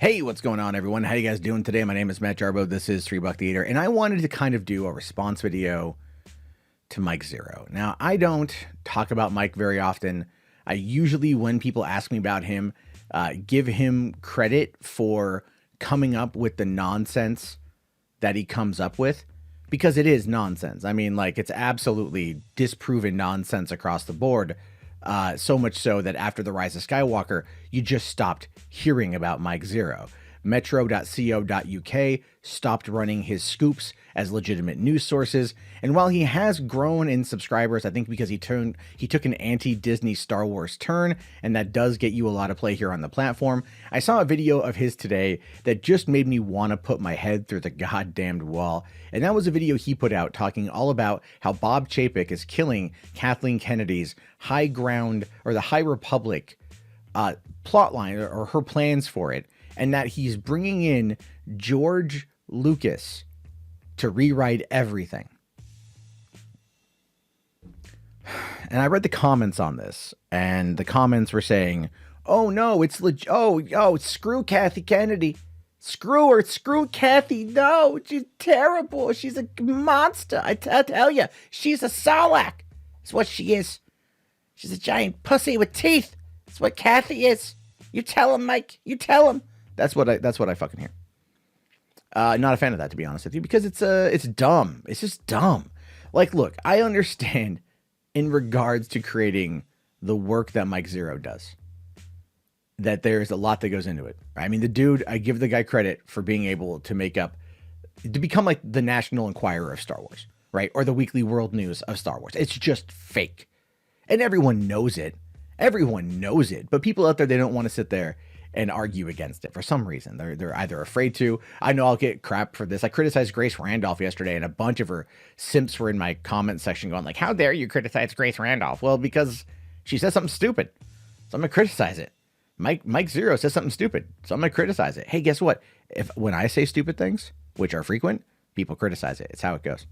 Hey, what's going on, everyone? How you guys doing today? My name is Matt Jarbo. This is $3 the Eater, and I wanted to kind of do a response video to Mike Zeroh. Now, I don't talk about Mike very often. I usually, when people ask me about him, give him credit for coming up with the nonsense that he comes up with, because it is nonsense. I mean, like, it's absolutely disproven nonsense across the board. So much so that after the Rise of Skywalker, you just stopped hearing about Mike Zeroh. Metro.co.uk stopped running his scoops as legitimate news sources. And while he has grown in subscribers, I think because he took an anti-Disney Star Wars turn, and that does get you a lot of play here on the platform. I saw a video of his today that just made me want to put my head through the goddamned wall. And that was a video he put out talking all about how Bob Chapek is killing Kathleen Kennedy's high ground, or the High Republic plotline, or her plans for it, and that he's bringing in George Lucas to rewrite everything. And I read the comments on this, and the comments were saying, "Oh no, it's screw Kathy Kennedy, screw her, screw Kathy. No, she's terrible. She's a monster. I tell you, she's a Sarlacc. That's what she is. She's a giant pussy with teeth. That's what Kathy is. You tell him, Mike. You tell him." That's what I fucking hear. Not a fan of that, to be honest with you, because it's dumb. It's just dumb. Like, look, I understand in regards to creating the work that Mike Zeroh does, that there's a lot that goes into it. I mean, the dude, I give the guy credit for being able to become like the National Enquirer of Star Wars, right? Or the Weekly World News of Star Wars. It's just fake. And everyone knows it. Everyone knows it. But people out there, they don't want to sit there and argue against it for some reason. They're either afraid to. I know I'll get crap for this. I criticized Grace Randolph yesterday, and a bunch of her simps were in my comment section going like, "How dare you criticize Grace Randolph?" Well, because she says something stupid, so I'm gonna criticize it. Mike Zeroh says something stupid, so I'm gonna criticize it. Hey, guess what? When I say stupid things, which are frequent, people criticize it. It's how it goes.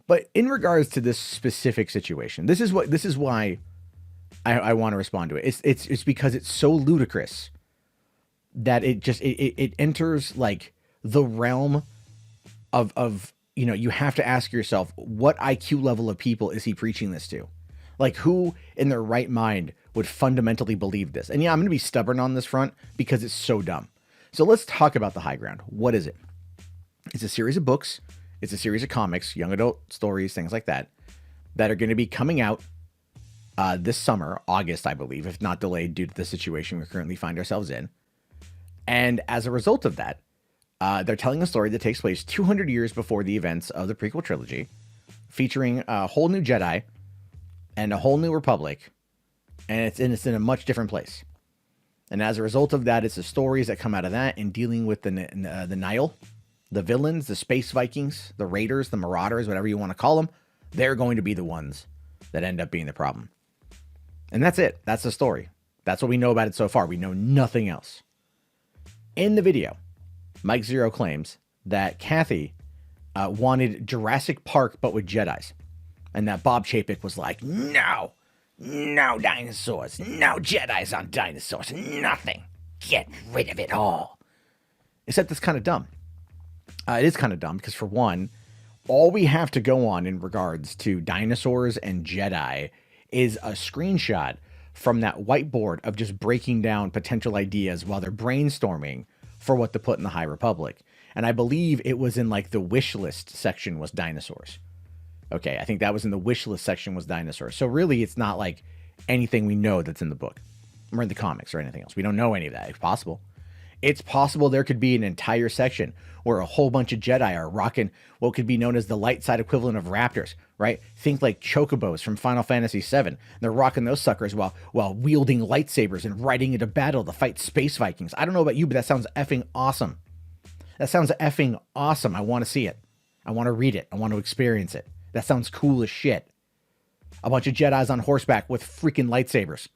But in regards to this specific situation, this is why I want to respond to it. It's because it's so ludicrous that it enters like the realm of you have to ask yourself, what IQ level of people is he preaching this to? Like, who in their right mind would fundamentally believe this? And yeah, I'm going to be stubborn on this front because it's so dumb. So let's talk about the high ground. What is it? It's a series of books. It's a series of comics, young adult stories, things like that are going to be coming out this summer, August, I believe, if not delayed due to the situation we currently find ourselves in. And as a result of that, they're telling a story that takes place 200 years before the events of the prequel trilogy, featuring a whole new Jedi and a whole new Republic, and it's in a much different place. And as a result of that, it's the stories that come out of that in dealing with the Nihil, the villains, the space Vikings, the Raiders, the Marauders, whatever you want to call them. They're going to be the ones that end up being the problem. And that's it. That's the story. That's what we know about it so far. We know nothing else. In the video, Mike Zeroh claims that Kathy wanted Jurassic Park, but with Jedis. And that Bob Chapek was like, no dinosaurs, no Jedis on dinosaurs, nothing. Get rid of it all. Except it's kind of dumb. It is kind of dumb because, for one, all we have to go on in regards to dinosaurs and Jedi is a screenshot from that whiteboard of just breaking down potential ideas while they're brainstorming for what to put in the High Republic. And I believe it was in like the wish list section was dinosaurs. Okay, I think that was in the wish list section was dinosaurs. So really, it's not like anything we know that's in the book or in the comics or anything else. We don't know any of that. It's possible. It's possible there could be an entire section where a whole bunch of Jedi are rocking what could be known as the light side equivalent of raptors, right? Think like chocobos from Final Fantasy VII. They're rocking those suckers while wielding lightsabers and riding into battle to fight space Vikings. I don't know about you, but that sounds effing awesome. That sounds effing awesome. I want to see it. I want to read it. I want to experience it. That sounds cool as shit. A bunch of Jedis on horseback with freaking lightsabers.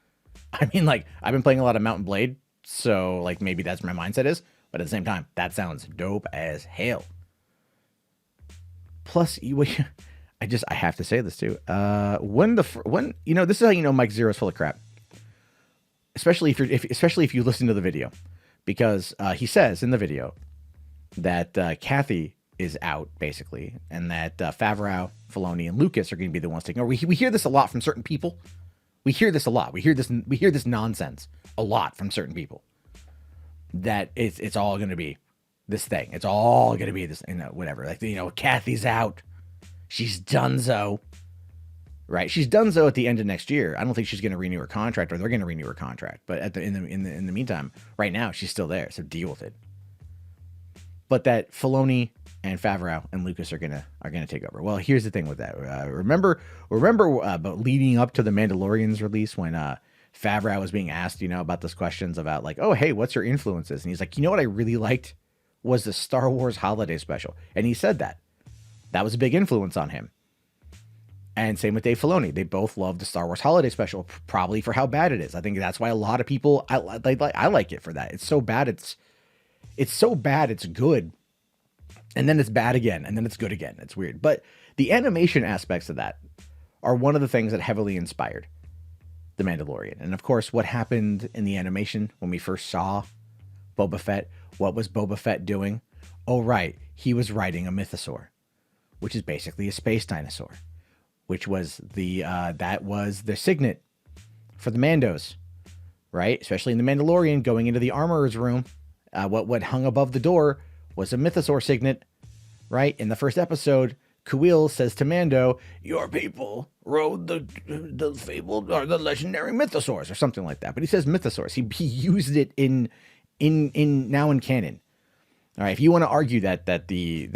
I mean, like, I've been playing a lot of Mount & Blade, so like maybe that's where my mindset is. But at the same time, that sounds dope as hell. Plus, I have to say this too. When this is how you know Mike Zeroh's full of crap. Especially if you listen to the video, because he says in the video that Kathy is out, basically, and that Favreau, Filoni, and Lucas are going to be the ones taking over. We hear this a lot from certain people. We hear this a lot. We hear this nonsense a lot from certain people. That it's all going to be this thing. It's all going to be this, whatever. Like, Kathy's out. She's donezo. Right? She's donezo at the end of next year. I don't think she's going to renew her contract, or they're going to renew her contract. But in the meantime, right now, she's still there. So deal with it. But that Filoni and Favreau and Lucas are gonna take over. Well, here's the thing with that. Remember, but leading up to the Mandalorian's release, when Favreau was being asked, about those questions about like, oh, hey, what's your influences? And he's like, what I really liked was the Star Wars holiday special, and he said that was a big influence on him. And same with Dave Filoni. They both love the Star Wars holiday special, probably for how bad it is. I think that's why a lot of people I like it for that. It's so bad. It's so bad, it's good. And then it's bad again, and then it's good again. It's weird. But the animation aspects of that are one of the things that heavily inspired The Mandalorian. And of course, what happened in the animation when we first saw Boba Fett? What was Boba Fett doing? Oh, right. He was riding a mythosaur, which is basically a space dinosaur, which was that was the signet for the Mandos, right? Especially in The Mandalorian, going into the armorer's room. What hung above the door was a mythosaur signet, right? In the first episode, Kuil says to Mando, "Your people rode the fabled or the legendary mythosaurs," or something like that. But he says mythosaurs. He used it in now in canon. All right. If you want to argue that the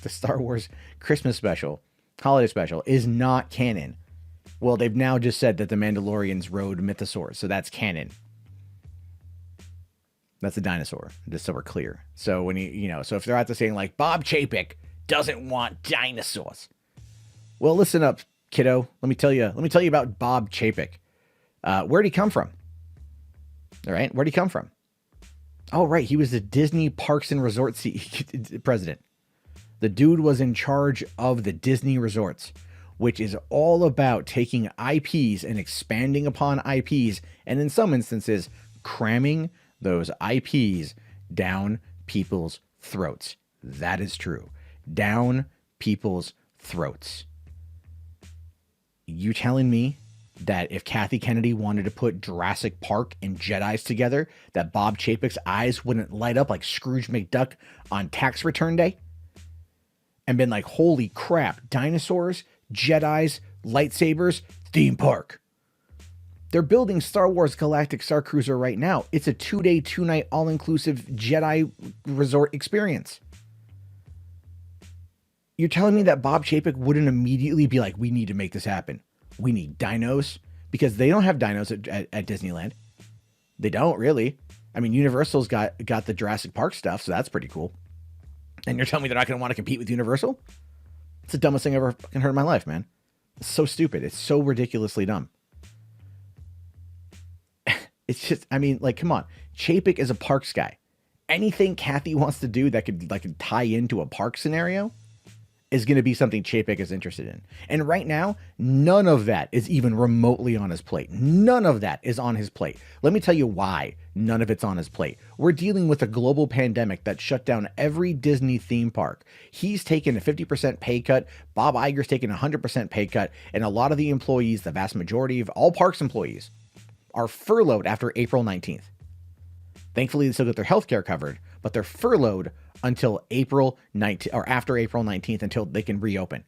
Star Wars Christmas special, holiday special, is not canon, well, they've now just said that the Mandalorians rode mythosaurs, so that's canon. That's a dinosaur, just so we're clear. So when so if they're out there saying like Bob Chapek doesn't want dinosaurs, well, listen up, kiddo. Let me tell you about Bob Chapek. Where'd he come from? All right, where'd he come from? Oh, right, he was the Disney Parks and Resorts president. The dude was in charge of the Disney resorts, which is all about taking IPs and expanding upon IPs, and in some instances, cramming those IPs down people's throats. That is true. Down people's throats. You telling me that if Kathy Kennedy wanted to put Jurassic Park and Jedis together, that Bob Chapek's eyes wouldn't light up like Scrooge McDuck on tax return day? And been like, holy crap, dinosaurs, Jedis, lightsabers, theme park. They're building Star Wars Galactic Star Cruiser right now. It's a 2-day, 2-night, all-inclusive Jedi resort experience. You're telling me that Bob Chapek wouldn't immediately be like, we need to make this happen. We need dinos, because they don't have dinos at Disneyland. They don't really. I mean, Universal's got the Jurassic Park stuff, so that's pretty cool. And you're telling me they're not going to want to compete with Universal? It's the dumbest thing I've ever fucking heard in my life, man. It's so stupid. It's so ridiculously dumb. It's just, I mean, like, come on. Chapek is a parks guy. Anything Kathy wants to do that could tie into a park scenario is going to be something Chapek is interested in. And right now, none of that is even remotely on his plate. None of that is on his plate. Let me tell you why none of it's on his plate. We're dealing with a global pandemic that shut down every Disney theme park. He's taken a 50% pay cut. Bob Iger's taken a 100% pay cut. And a lot of the employees, the vast majority of all parks employees, are furloughed after April 19th. Thankfully, they still get their health care covered, but they're furloughed until April 19th, or after April 19th, until they can reopen.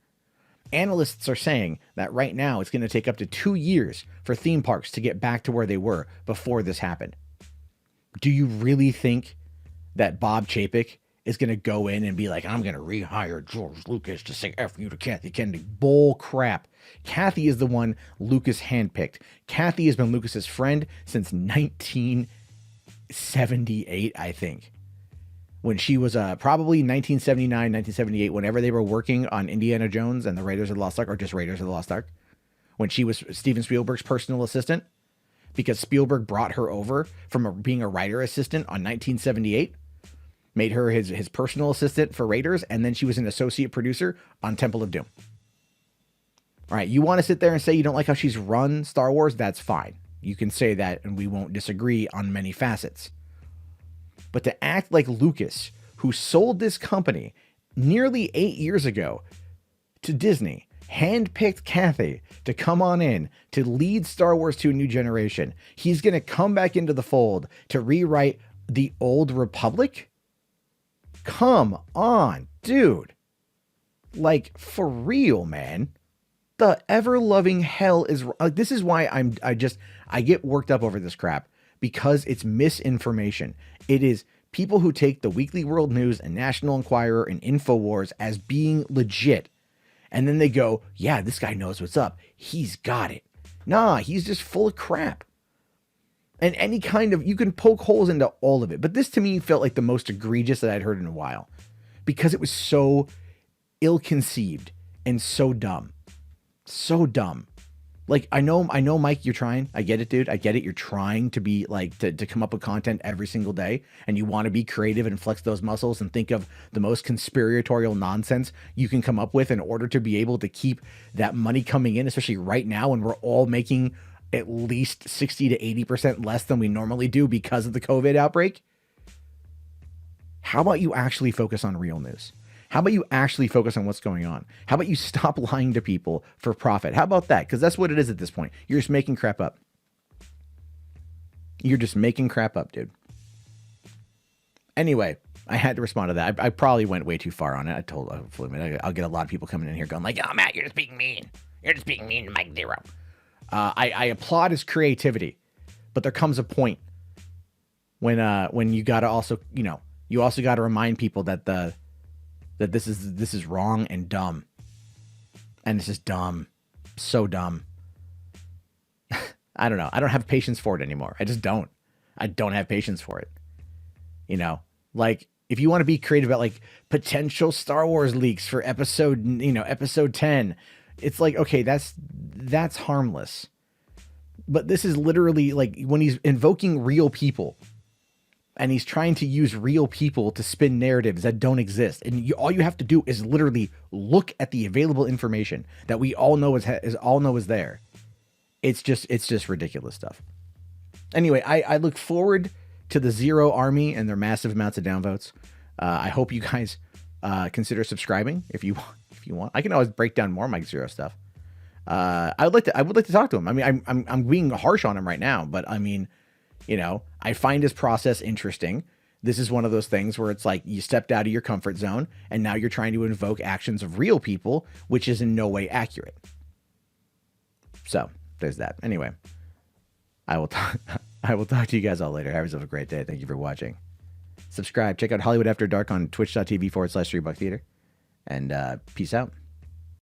Analysts are saying that right now it's going to take up to 2 years for theme parks to get back to where they were before this happened. Do you really think that Bob Chapek is going to go in and be like, I'm going to rehire George Lucas to say F you to Kathy Kennedy? Bull crap. Kathy is the one Lucas handpicked. Kathy has been Lucas's friend since 1978, I think. When she was probably 1979, 1978, whenever they were working on Indiana Jones and the Raiders of the Lost Ark, or just Raiders of the Lost Ark, when she was Steven Spielberg's personal assistant, because Spielberg brought her over from being a writer assistant on 1978, made her his personal assistant for Raiders, and then she was an associate producer on Temple of Doom. All right, you want to sit there and say you don't like how she's run Star Wars? That's fine. You can say that, and we won't disagree on many facets. But to act like Lucas, who sold this company nearly 8 years ago to Disney, handpicked Kathy to come on in to lead Star Wars to a new generation. He's going to come back into the fold to rewrite the old Republic? Come on, dude. Like, for real, man. The ever-loving hell is... this is why I get worked up over this crap, because it's misinformation. It is people who take the Weekly World News and National Enquirer and InfoWars as being legit. And then they go, yeah, this guy knows what's up. He's got it. Nah, he's just full of crap. And any kind of... you can poke holes into all of it. But this, to me, felt like the most egregious that I'd heard in a while. Because it was so ill-conceived and so dumb. So dumb. Like, I know, Mike, you're trying. I get it, dude. I get it. You're trying to be like, to come up with content every single day, and you want to be creative and flex those muscles and think of the most conspiratorial nonsense you can come up with in order to be able to keep that money coming in, especially right now when we're all making at least 60 to 80% less than we normally do because of the COVID outbreak. How about you actually focus on real news? How about you actually focus on what's going on? How about you stop lying to people for profit? How about that? Because that's what it is at this point. You're just making crap up. You're just making crap up, dude. Anyway, I had to respond to that. I probably went way too far on it. I'll get a lot of people coming in here going like, oh, Matt, you're just being mean. You're just being mean to Mike Zeroh. I applaud his creativity, but there comes a point when you got to also, you also got to remind people that that this is wrong and dumb. And it's just dumb. So dumb. I don't know. I don't have patience for it anymore. I just don't. I don't have patience for it. Like, if you want to be creative about like potential Star Wars leaks for episode 10, it's like, okay, that's harmless. But this is literally like when he's invoking real people. And he's trying to use real people to spin narratives that don't exist. And all you have to do is literally look at the available information that we all know is there. It's just ridiculous stuff. Anyway, I look forward to the Zeroh army and their massive amounts of downvotes. I hope you guys consider subscribing if you want. I can always break down more Mike Zeroh stuff. I would like to talk to him. I mean, I'm being harsh on him right now, but I mean, I find his process interesting. This is one of those things where it's like you stepped out of your comfort zone and now you're trying to invoke actions of real people, which is in no way accurate. So there's that. Anyway, I will talk to you guys all later. Have yourself a great day. Thank you for watching. Subscribe. Check out Hollywood After Dark on twitch.tv/3bucktheater. And peace out.